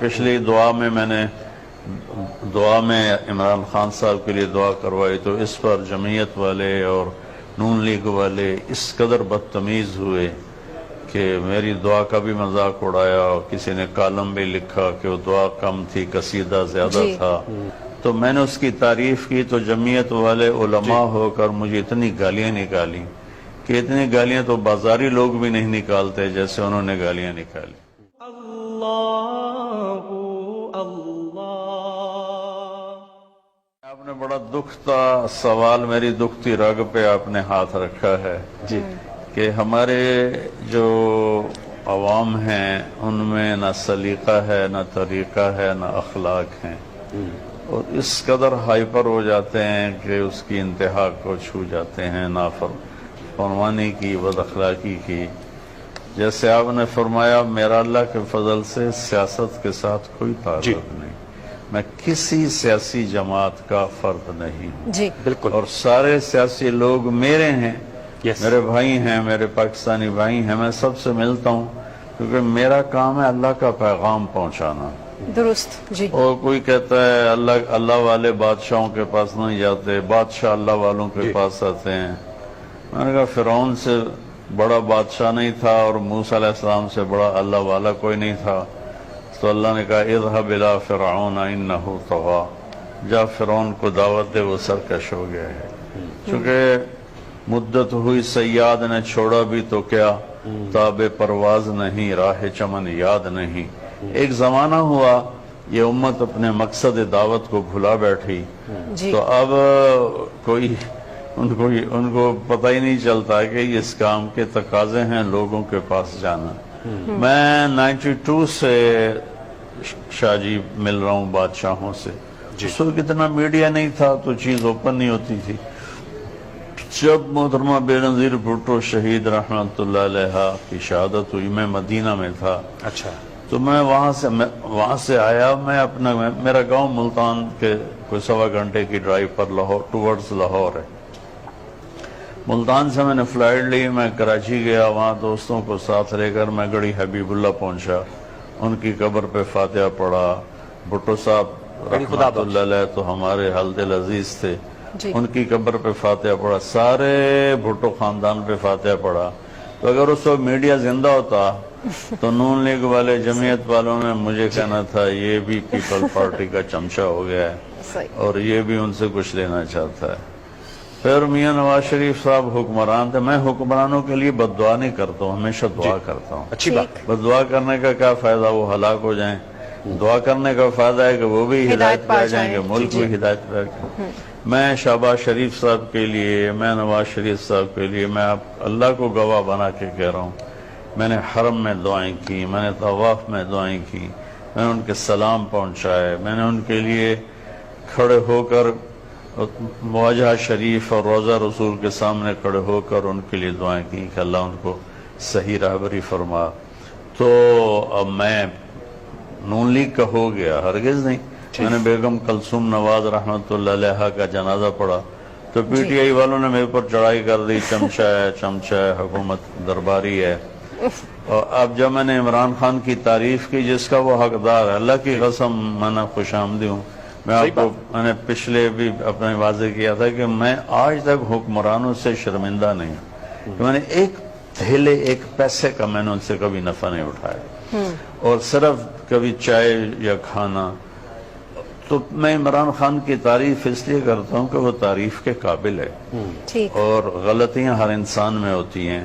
پچھلی دعا میں عمران خان صاحب کے لیے دعا کروائی تو اس پر جمعیت والے اور نون لیگ والے اس قدر بدتمیز ہوئے کہ میری دعا کا بھی مذاق اڑایا، اور کسی نے کالم بھی لکھا کہ وہ دعا کم تھی، قصیدہ زیادہ تھا۔ تو میں نے اس کی تعریف کی تو جمعیت والے علماء ہو کر مجھے اتنی گالیاں نکالی کہ اتنی گالیاں تو بازاری لوگ بھی نہیں نکالتے جیسے انہوں نے گالیاں نکالی۔ آپ نے بڑا دکھتا سوال میری دکھتی رگ پہ آپ نے ہاتھ رکھا ہے کہ ہمارے جو عوام ہیں ان میں نہ سلیقہ ہے، نہ طریقہ ہے، نہ اخلاق ہیں، اور اس قدر ہائپر ہو جاتے ہیں کہ اس کی انتہا کو چھو جاتے ہیں، نافرمانی کی، بد اخلاقی کی۔ جیسے آپ نے فرمایا میرا اللہ کے فضل سے سیاست کے ساتھ کوئی تعلق نہیں، میں کسی سیاسی جماعت کا فرد نہیں ہوں، جی بالکل، اور سارے سیاسی لوگ میرے ہیں، میرے بھائی ہیں، میرے پاکستانی بھائی ہیں، میں سب سے ملتا ہوں کیونکہ میرا کام ہے اللہ کا پیغام پہنچانا۔ درست جی۔ اور کوئی کہتا ہے اللہ والے بادشاہوں کے پاس نہیں جاتے، بادشاہ اللہ والوں کے پاس آتے ہیں۔ میں نے کہا فرعون سے بڑا بادشاہ نہیں تھا اور موسیٰ علیہ السلام سے بڑا اللہ والا کوئی نہیں تھا، تو اللہ نے کہا اذهب الى فرعون انه طغى، جا فرعون کو دعوت دے، وہ سرکش ہو گیا ہے۔ چونکہ مدت ہوئی سیاد نے چھوڑا بھی تو کیا، تاب پرواز نہیں، راہ چمن یاد نہیں۔ ایک زمانہ ہوا یہ امت اپنے مقصد دعوت کو بھلا بیٹھی، تو اب کوئی ان کو پتہ ہی نہیں چلتا کہ اس کام کے تقاضے ہیں لوگوں کے پاس جانا۔ میں 92 سے شاہ جی مل رہا ہوں بادشاہوں سے، اس وقت اتنا میڈیا نہیں تھا تو چیز اوپن نہیں ہوتی تھی۔ جب محترمہ بے نظیر بھٹو شہید رحمت اللہ علیہ کی شہادت ہوئی، میں مدینہ میں تھا، تو میں وہاں سے آیا، میرا گاؤں ملتان کے کوئی 1.25 گھنٹے کی ڈرائیو پر ٹورڈز لاہور ہے۔ ملتان سے میں نے فلائٹ لی، میں کراچی گیا، وہاں دوستوں کو ساتھ لے کر میں گڑھی حبیب اللہ پہنچا، ان کی قبر پہ فاتحہ پڑھا۔ بھٹو صاحب رحمت اللہ علیہ تو ہمارے حل دل عزیز تھے، ان کی قبر پہ فاتحہ پڑھا، سارے بھٹو خاندان پہ فاتحہ پڑھا۔ تو اگر اس وقت میڈیا زندہ ہوتا تو نون لیگ والے، جمعیت والوں نے مجھے کہنا تھا یہ بھی پیپل پارٹی کا چمچہ ہو گیا ہے اور یہ بھی ان سے کچھ لینا چاہتا ہے۔ پھر میاں نواز شریف صاحب حکمران تھے، میں حکمرانوں کے لیے بد دعا نہیں کرتا ہوں، ہمیشہ دعا کرتا ہوں۔ اچھی بات ہے۔ بد دعا کرنے کا کیا فائدہ، وہ ہلاک ہو جائیں۔ دعا کرنے کا فائدہ ہے کہ وہ بھی ہدایت پہ آ جائیں گے، ملک بھی ہدایت پہ آ جائیں۔ میں شہباز شریف صاحب کے لیے، میں نواز شریف صاحب کے لیے، میں اللہ کو گواہ بنا کے کہہ رہا ہوں، میں نے حرم میں دعائیں کی، میں نے طواف میں دعائیں کی، میں نے ان کے سلام پہنچائے، میں نے ان کے لیے کھڑے ہو کر مواجہ شریف اور روضہ رسول کے سامنے کھڑے ہو کر ان کے لیے دعائیں کی کہ اللہ ان کو صحیح رہبری فرما۔ تو اب میں نون لیگ کا ہو گیا؟ ہرگز نہیں۔ میں نے بیگم کلثوم نواز رحمت اللہ علیہ کا جنازہ پڑھا تو پی ٹی آئی والوں نے میرے پر چڑھائی کر دی، چمچہ ہے، حکومت درباری ہے۔ اور اب جب میں نے عمران خان کی تعریف کی جس کا وہ حقدار ہے، اللہ کی قسم میں نے خوش آمدی ہوں۔ میں نے پچھلے بھی اپنے واضح کیا تھا کہ میں آج تک حکمرانوں سے شرمندہ نہیں ہوں، کہ میں نے ایک تھیلے ایک پیسے کا میں نے ان سے کبھی نفع نہیں اٹھایا، اور صرف کبھی چائے یا کھانا۔ تو میں عمران خان کی تعریف اس لیے کرتا ہوں کہ وہ تعریف کے قابل ہے، اور غلطیاں ہر انسان میں ہوتی ہیں۔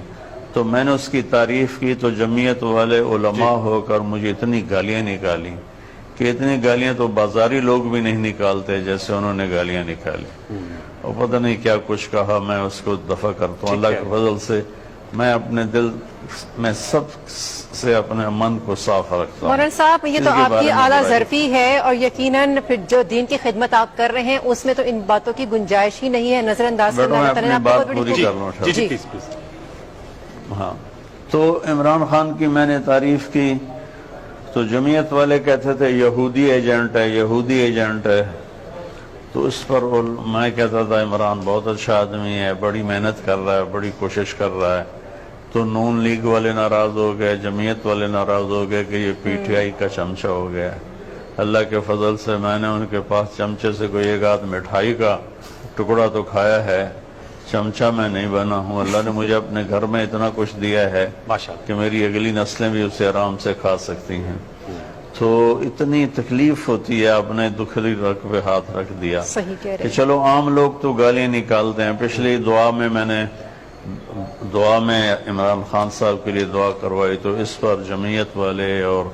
تو میں نے اس کی تعریف کی تو جمعیت والے علماء ہو کر مجھے اتنی گالیاں نکالی کہ اتنی گالیاں تو بازاری لوگ بھی نہیں نکالتے جیسے انہوں نے گالیاں نکالی، اور پتہ نہیں کیا کچھ کہا۔ میں اس کو دفع کرتا ہوں اللہ کے فضل سے، میں اپنے دل میں سب سے اپنے من کو صاف رکھتا ہوں۔ مولانا صاحب یہ تو آپ کی اعلیٰ ظرفی ہے، اور یقیناً پھر جو دین کی خدمت آپ کر رہے ہیں اس میں تو ان باتوں کی گنجائش ہی نہیں ہے، نظر انداز کرنا۔ میں اپنی بات پوری کر لوں۔ ہاں، تو عمران خان کی میں نے تعریف کی تو جمعیت والے کہتے تھے یہودی ایجنٹ ہے، یہودی ایجنٹ ہے۔ تو اس پر میں کہتا تھا عمران بہت اچھا آدمی ہے، بڑی محنت کر رہا ہے، بڑی کوشش کر رہا ہے۔ تو نون لیگ والے ناراض ہو گئے، جمعیت والے ناراض ہو گئے کہ یہ پی ٹی آئی کا چمچہ ہو گیا۔ اللہ کے فضل سے میں نے ان کے پاس چمچے سے کوئی ایک آدھ مٹھائی کا ٹکڑا تو کھایا ہے، چمچہ میں نہیں بنا ہوں۔ اللہ نے مجھے اپنے گھر میں اتنا کچھ دیا ہے ماشاءاللہ کہ میری اگلی نسلیں بھی اسے آرام سے کھا سکتی ہیں۔ تو اتنی تکلیف ہوتی ہے، اپنے دکھلی رگ پہ ہاتھ رکھ دیا صحیح کہہ رہے کہ ہیں۔ چلو عام لوگ تو گالیاں نکالتے ہیں۔ پچھلی دعا میں میں نے عمران خان صاحب کے لیے دعا کروائی تو اس پر جمعیت والے اور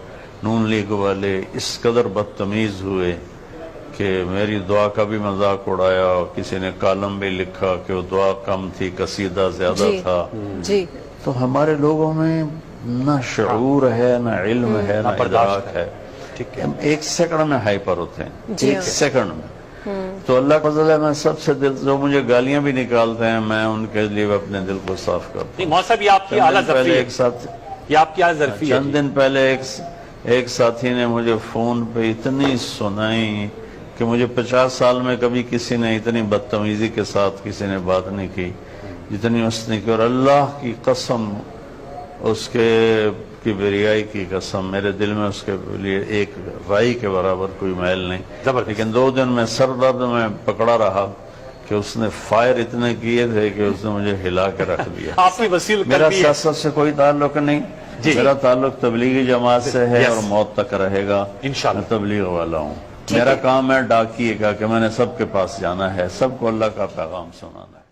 نون لیگ والے اس قدر بدتمیز ہوئے کہ میری دعا کا بھی مذاق اڑایا، اور کسی نے کالم بھی لکھا کہ وہ دعا کم تھی، قصیدہ زیادہ جی تھا۔ جی تو ہمارے لوگوں میں نہ شعور ہے، نہ علم ہے، نہ ادراک ہے۔ ٹھیک ہے، ہم ایک سیکنڈ میں ہائپر ہوتے ہیں، جی ایک ہاں۔ سیکنڈ میں۔ تو اللہ کا فضل ہے، میں سب سے دل جو مجھے گالیاں بھی نکالتے ہیں میں ان کے لیے اپنے دل کو صاف کرتا ہوں۔ نہیں مولانا صاحب، یہ آپ کی اعلیٰ ظرفی ہے، یہ آپ کی اعلیٰ ظرفی ہے۔ چند دن پہلے ایک ساتھی نے مجھے فون پہ اتنی سنائی کہ مجھے 50 سال میں کبھی کسی نے اتنی بدتمیزی کے ساتھ کسی نے بات نہیں کی جتنی اس نے کی، اور اللہ کی قسم، اس کے کبریائی کی قسم، میرے دل میں اس کے لیے ایک رائی کے برابر کوئی میل نہیں۔ زبردست۔ لیکن 2 دن میں سر درد میں پکڑا رہا کہ اس نے فائر اتنے کیے تھے کہ اس نے مجھے ہلا کے رکھ دیا۔ آپ کی وسیل میرا قلبی ہے۔ سیاست سے کوئی تعلق نہیں، میرا تعلق تبلیغی جماعت سے ہے اور موت تک رہے گا۔ انشاءاللہ۔ میں تبلیغ والا ہوں، میرا کام ہے ڈاکیے کا کہ میں نے سب کے پاس جانا ہے، سب کو اللہ کا پیغام سنانا ہے۔